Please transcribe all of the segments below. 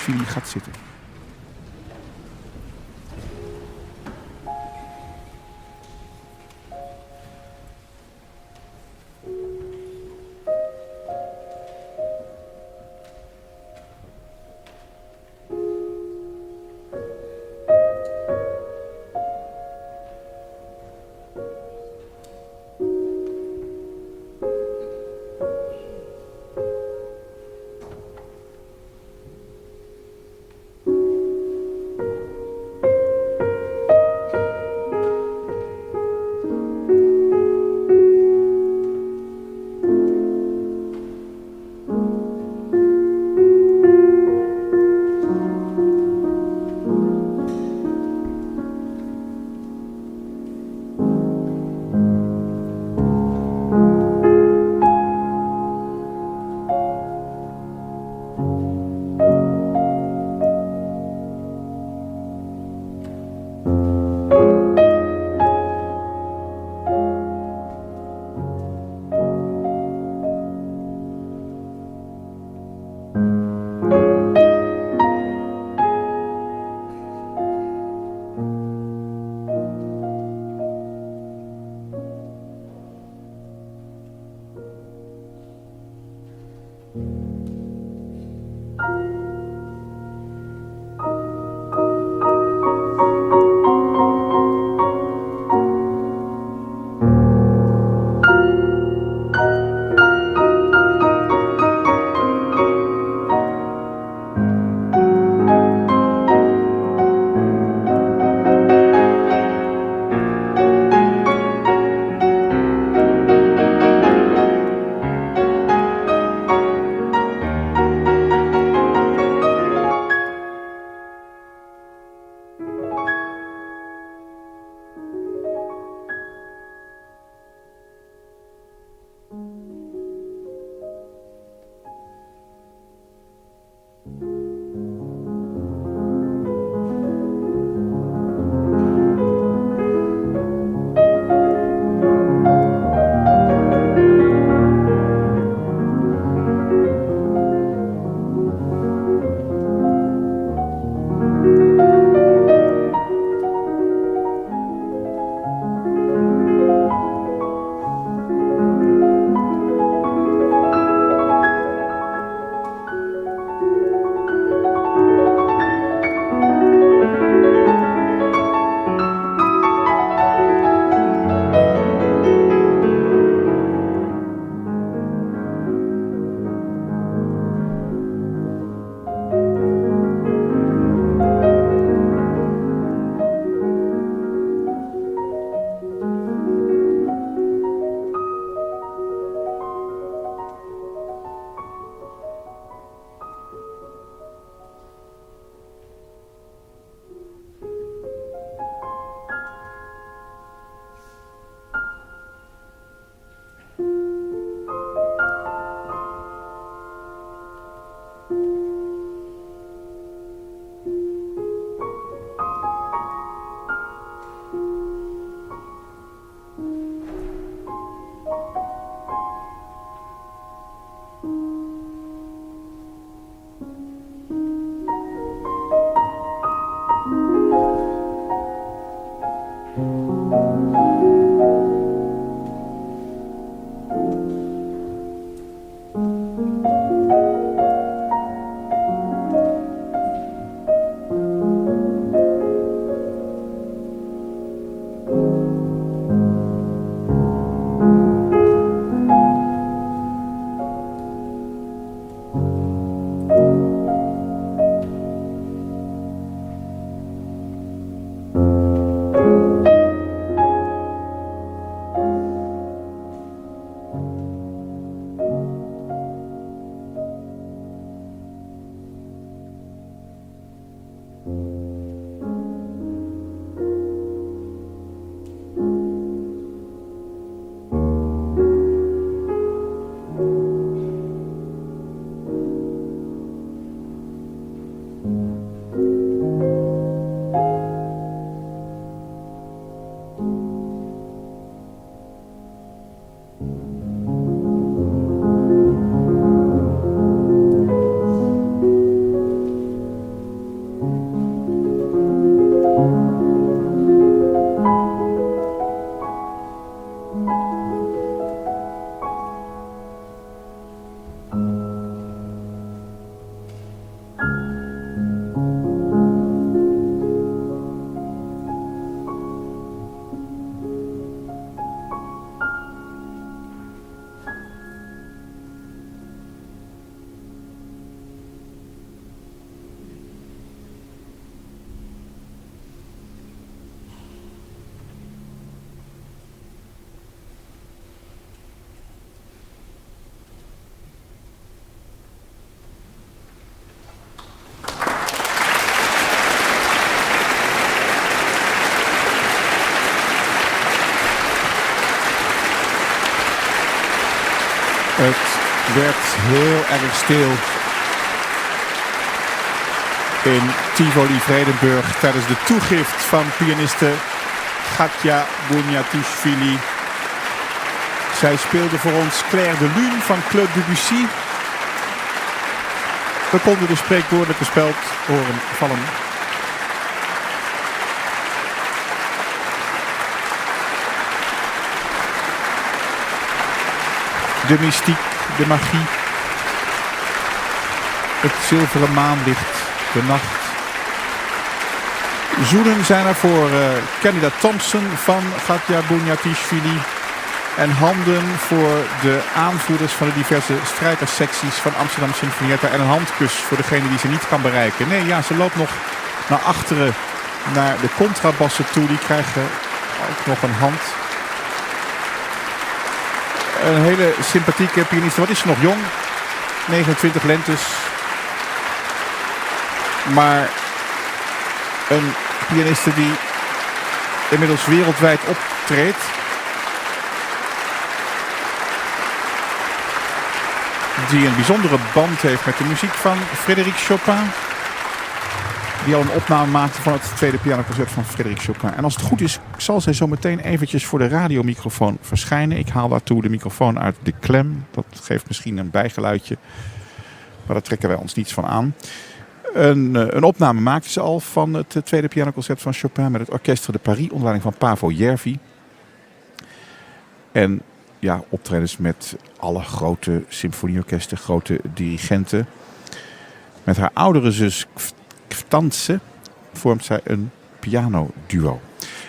Buniatishvili gaat zitten. Het werd heel erg stil in Tivoli Vredenburg tijdens de toegift van pianiste Khatia Buniatishvili. Zij speelde voor ons Clair de Lune van Debussy. We konden de spreekwoordelijke speld horen vallen. De mystiek, de magie, het zilveren maanlicht, de nacht. Zoenen zijn er voor Canada Thompson van Khatia Buniatishvili. En handen voor de aanvoerders van de diverse strijkerssecties van Amsterdam Sinfonietta. En een handkus voor degene die ze niet kan bereiken. Nee, ja, ze loopt nog naar achteren, naar de contrabassen toe. Die krijgen ook nog een hand. Een hele sympathieke pianiste. Wat is ze nog jong? 29 lentes. Maar een pianiste die inmiddels wereldwijd optreedt. Die een bijzondere band heeft met de muziek van Frédéric Chopin. Die al een opname maakte van het tweede pianoconcert van Frédéric Chopin. En als het goed is, zal zij zo meteen eventjes voor de radiomicrofoon verschijnen. Ik haal daartoe de microfoon uit de klem. Dat geeft misschien een bijgeluidje. Maar daar trekken wij ons niets van aan. Een opname maakte ze al van het tweede pianoconcert van Chopin met het Orchestre de Paris onder leiding van Paavo Järvi. En ja, optredens met alle grote symfonieorkesten, grote dirigenten. Met haar oudere zus Kftantse vormt zij een pianoduo.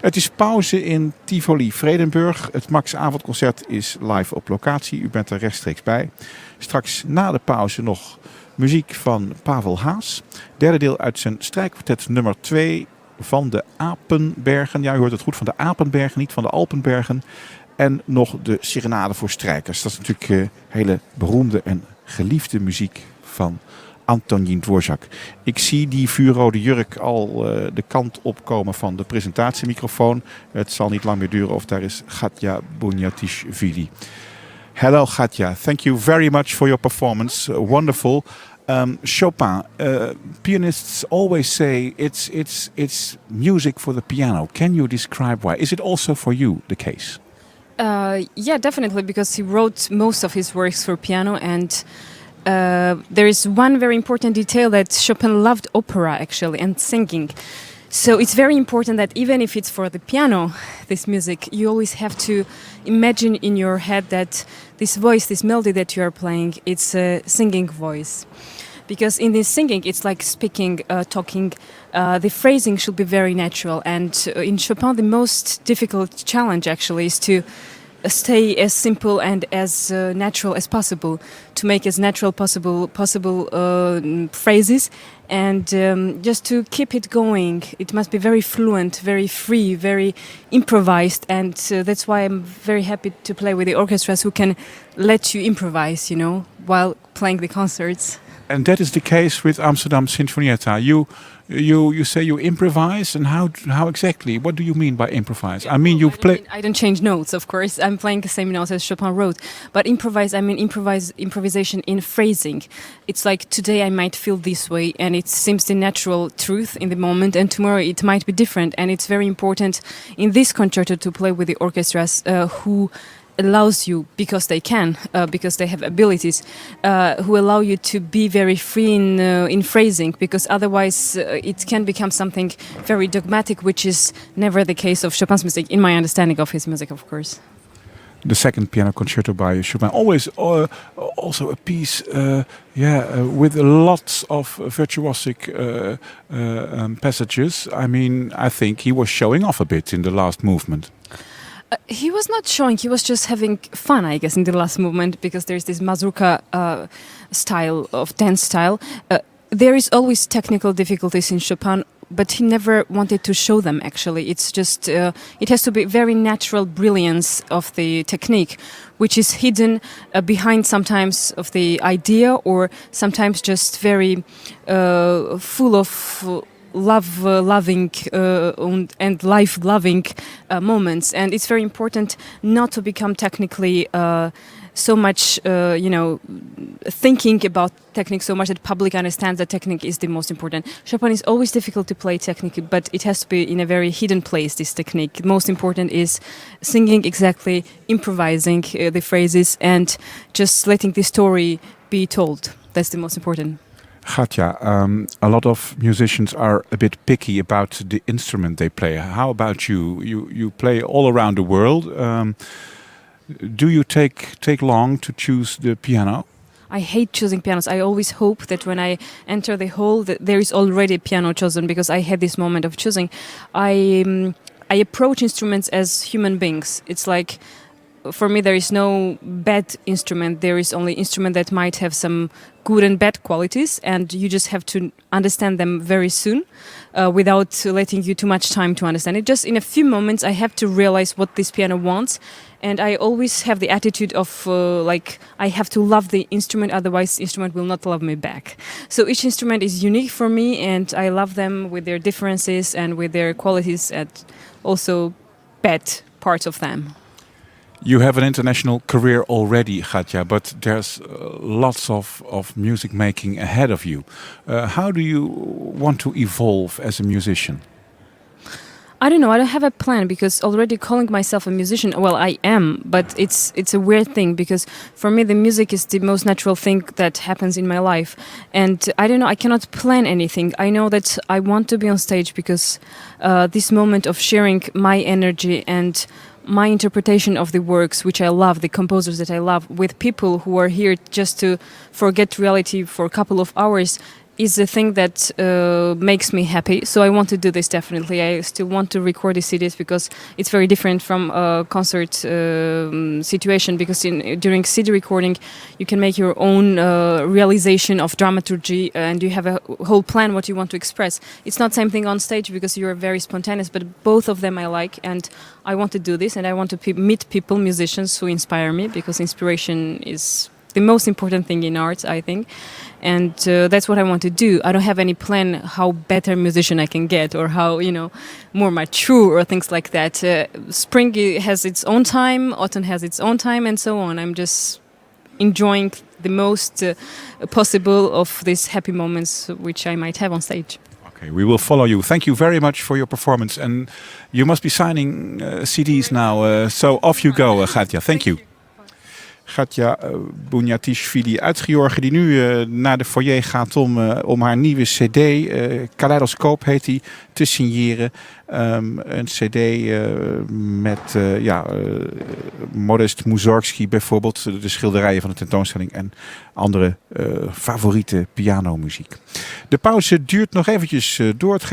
Het is pauze in Tivoli Vredenburg. Het Max Avondconcert is live op locatie. U bent er rechtstreeks bij. Straks na de pauze nog muziek van Pavel Haas. Derde deel uit zijn strijkkwartet nummer 2 van de Apenbergen. Ja, u hoort het goed, van de Apenbergen, niet van de Alpenbergen. En nog de Serenade voor strijkers. Dat is natuurlijk hele beroemde en geliefde muziek van Antonín Dvořák. Ik zie die vuurrode jurk al de kant opkomen van de presentatiemicrofoon. Het zal niet lang meer duren of daar is Khatia Buniatishvili. Hello Khatia, thank you very much for your performance. Wonderful. Chopin, pianists always say it's music for the piano. Can you describe why? Is it also for you the case? Yeah, definitely, because he wrote most of his works for piano, and there is one very important detail that Chopin loved opera actually and singing. So it's very important that even if it's for the piano, this music, you always have to imagine in your head that this voice, this melody that you are playing, it's a singing voice. Because in this singing, it's like speaking, talking. The phrasing should be very natural. And in Chopin, the most difficult challenge actually is to stay as simple and as natural as possible, to make as natural possible phrases, and just to keep it going. It must be very fluent, very free, very improvised, and that's why I'm very happy to play with the orchestras who can let you improvise, you know, while playing the concerts. And that is the case with Amsterdam Sinfonietta. You say you improvise, and how exactly? What do you mean by improvise? I mean I don't change notes, of course. I'm playing the same notes as Chopin wrote. But improvise, I mean improvisation in phrasing. It's like today I might feel this way, and it seems the natural truth in the moment, and tomorrow it might be different. And it's very important in this concerto to play with the orchestras who allows you, because they can, because they have abilities, who allow you to be very free in phrasing, because otherwise it can become something very dogmatic, which is never the case of Chopin's music, in my understanding of his music, of course. The second piano concerto by Chopin, always also a piece, with lots of virtuosic passages. I mean, I think he was showing off a bit in the last movement. He was not showing, he was just having fun, I guess, in the last movement, because there's this mazurka style of dance style. There is always technical difficulties in Chopin, but he never wanted to show them, actually. It's just, it has to be very natural brilliance of the technique, which is hidden behind sometimes of the idea, or sometimes just very full of loving and life-loving moments. And it's very important not to become technically so much, thinking about technique so much that public understands that technique is the most important. Chopin is always difficult to play technique, but it has to be in a very hidden place, this technique. Most important is singing exactly, improvising the phrases, and just letting the story be told. That's the most important. Khatia, a lot of musicians are a bit picky about the instrument they play. How about you? You play all around the world. Do you take long to choose the piano? I hate choosing pianos. I always hope that when I enter the hall that there is already a piano chosen, because I had this moment of choosing. I approach instruments as human beings. It's like, for me, there is no bad instrument. There is only instrument that might have some good and bad qualities, and you just have to understand them very soon, without letting you too much time to understand it. Just in a few moments, I have to realize what this piano wants, and I always have the attitude of I have to love the instrument, otherwise the instrument will not love me back. So each instrument is unique for me, and I love them with their differences and with their qualities, and also bad parts of them. You have an international career already, Khatia, but there's lots of music making ahead of you. How do you want to evolve as a musician? I don't know. I don't have a plan, because already calling myself a musician, well, I am, but it's a weird thing, because for me the music is the most natural thing that happens in my life. And I don't know, I cannot plan anything. I know that I want to be on stage because this moment of sharing my energy and my interpretation of the works, which I love, the composers that I love, with people who are here just to forget reality for a couple of hours, is the thing that makes me happy. So I want to do this definitely. I still want to record the CDs, because it's very different from a concert situation, because during CD recording you can make your own realization of dramaturgy, and you have a whole plan what you want to express. It's not the same thing on stage, because you're very spontaneous, but both of them I like, and I want to do this, and I want to meet people, musicians who inspire me, because inspiration is the most important thing in art, I think. And that's what I want to do. I don't have any plan how better musician I can get, or how, more mature or things like that. Spring has its own time, autumn has its own time, and so on. I'm just enjoying the most possible of these happy moments which I might have on stage. Okay, we will follow you. Thank you very much for your performance. And you must be signing CDs now. So off you go, Khatia. Thank you. Khatia Buniatishvili uit Georgië, die nu naar de foyer gaat om haar nieuwe cd, Kaleidoscoop heet die, te signeren. Een cd met Modest Mussorgsky bijvoorbeeld, de schilderijen van de tentoonstelling, en andere favoriete pianomuziek. De pauze duurt nog eventjes door.